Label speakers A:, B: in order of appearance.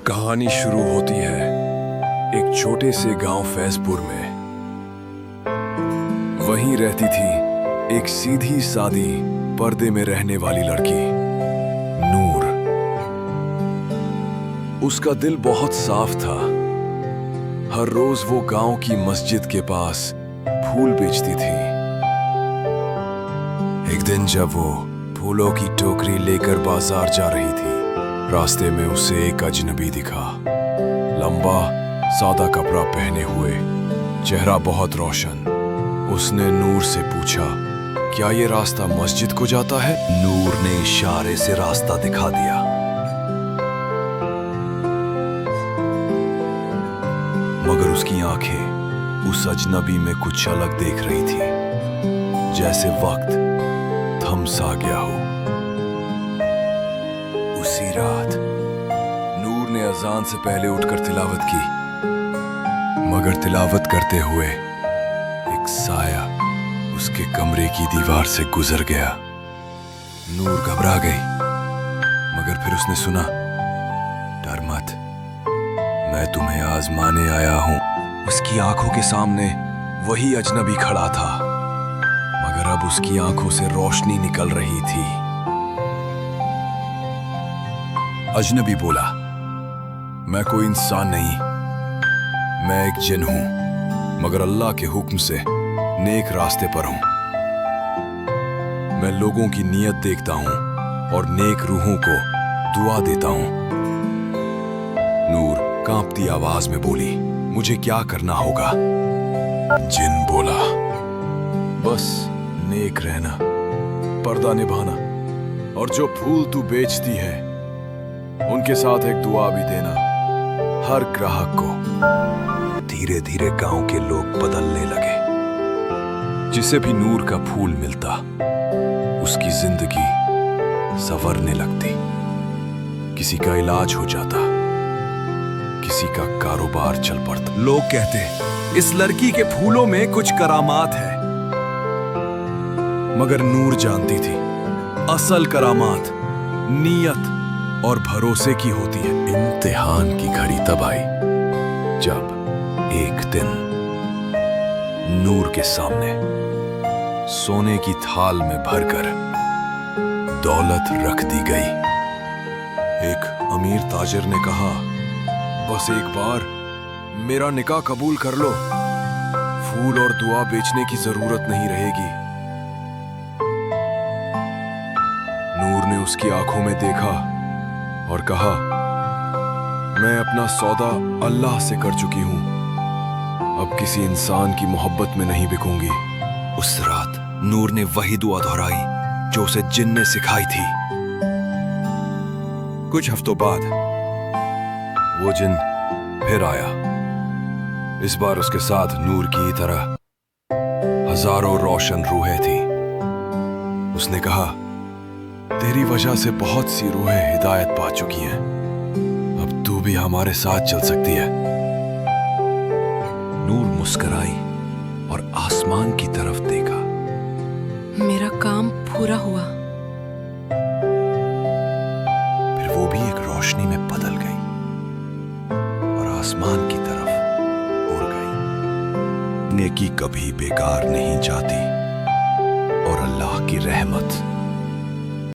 A: कहानी शुरू होती है एक छोटे से गांव फैजपुर में। वहीं रहती थी एक सीधी सादी पर्दे में रहने वाली लड़की, नूर। उसका दिल बहुत साफ था। हर रोज वो गांव की मस्जिद के पास फूल बेचती थी। एक दिन जब वो फूलों की टोकरी लेकर बाजार जा रही थी, रास्ते में उसे एक अजनबी दिखा। लंबा सादा कपड़ा पहने हुए, चेहरा बहुत रोशन। उसने नूर से पूछा, क्या ये रास्ता मस्जिद को जाता है? नूर ने इशारे से रास्ता दिखा दिया। मगर उसकी आंखें उस अजनबी में कुछ अलग देख रही थी, जैसे वक्त थम सा गया हो। उसी रात नूर ने अजान से पहले उठकर तिलावत की, मगर तिलावत करते हुए एक साया उसके कमरे की दीवार से गुजर गया। नूर घबरा गई, मगर फिर उसने सुना, डर मत, मैं तुम्हें आजमाने आया हूं। उसकी आंखों के सामने वही अजनबी खड़ा था, मगर अब उसकी आंखों से रोशनी निकल रही थी। अजनबी बोला, मैं कोई इंसान नहीं, मैं एक जिन हूं, मगर अल्लाह के हुक्म से नेक रास्ते पर हूं। मैं लोगों की नीयत देखता हूं और नेक रूहों को दुआ देता हूं। नूर कांपती आवाज में बोली, मुझे क्या करना होगा? जिन बोला, बस नेक रहना, पर्दा निभाना, और जो फूल तू बेचती है उनके साथ एक दुआ भी देना हर ग्राहक को। धीरे धीरे गांव के लोग बदलने लगे। जिसे भी नूर का फूल मिलता, उसकी जिंदगी संवरने लगती। किसी का इलाज हो जाता, किसी का कारोबार चल पड़ता। लोग कहते, इस लड़की के फूलों में कुछ करामात है। मगर नूर जानती थी, असल करामात नीयत और भरोसे की होती है। इम्तिहान की घड़ी तब आई जब एक दिन नूर के सामने सोने की थाल में भरकर दौलत रख दी गई। एक अमीर ताजिर ने कहा, बस एक बार मेरा निकाह कबूल कर लो, फूल और दुआ बेचने की जरूरत नहीं रहेगी। नूर ने उसकी आंखों में देखा और कहा, मैं अपना सौदा अल्लाह से कर चुकी हूं, अब किसी इंसान की मोहब्बत में नहीं बिकूंगी। उस रात नूर ने वही दुआ दोहराई जो उसे जिन ने सिखाई थी। कुछ हफ्तों बाद वो जिन फिर आया। इस बार उसके साथ नूर की तरह हजारों रोशन रूहें थी। उसने कहा, तेरी वजह से बहुत सी रूहें हिदायत पा चुकी हैं, अब तू भी हमारे साथ चल सकती है। नूर मुस्कुराई और आसमान की तरफ देखा।
B: मेरा काम पूरा हुआ।
A: फिर वो भी एक रोशनी में बदल गई और आसमान की तरफ उड़ गई। नेकी कभी बेकार नहीं जाती और अल्लाह की रहमत